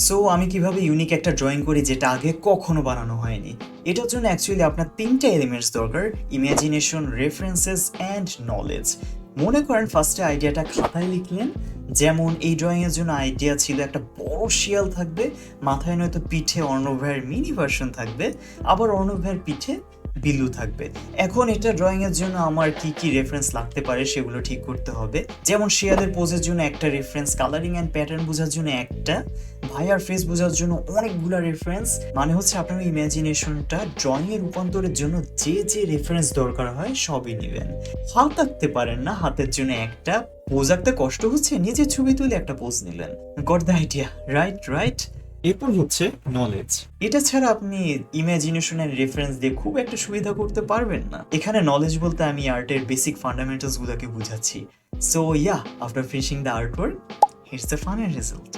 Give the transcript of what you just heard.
So আমি কিভাবে unique একটা ড্রয়িং করি যেটা আগে কখনো বানানো হয়নি? এটার জন্য অ্যাকচুয়ালি আপনার ৩টা এলিমেন্টস দরকার: ইমাজিনেশন, রেফারেন্সেস অ্যান্ড নলেজ। মনে করেন ফার্স্টে আইডিয়াটা খাতায় লিখলেন, যেমন এই ড্রয়িংয়ের জন্য আইডিয়া ছিল একটা বড় শিয়াল থাকবে, মাথায় নয়তো পিঠে অর্ণব ভাইয়ের মিনি ভার্সন থাকবে, আবার অর্ণব ভাইয়ের পিঠে বিল্লু থাকবে। এখন এটা ড্রয়িংয়ের জন্য আমার কি কি রেফারেন্স লাগতে পারে সেগুলো ঠিক করতে হবে। যেমন শিয়ালের পোজের জন্য একটা রেফারেন্স, কালারিং অ্যান্ড প্যাটার্ন বোঝার জন্য একটা, ভাইয়ার ফেস বোঝার জন্য অনেকগুলো রেফারেন্স। মানে হচ্ছে আপনার ইমাজিনেশনটা ড্রয়িংয়ে রূপান্তরের জন্য যে যে রেফারেন্স দরকার হয় সবই নেবেন। হাত আঁকতে পারেন না, হাতের জন্য একটা। পোজ আঁকতে কষ্ট হচ্ছে, নিজের ছবি তুলে একটা পোজ নিলেন। Got the idea, right right. এরপর হচ্ছে নলেজ। এটা ছাড়া আপনি ইমাজিনেশনের রেফারেন্স দিয়ে খুব একটা সুবিধা করতে পারবেন না। এখানে নলেজ বলতে আমি আর্টের বেসিক ফান্ডামেন্টালস গুলোকে বুঝাচ্ছি। So yeah, after finishing the art work, hits the final result.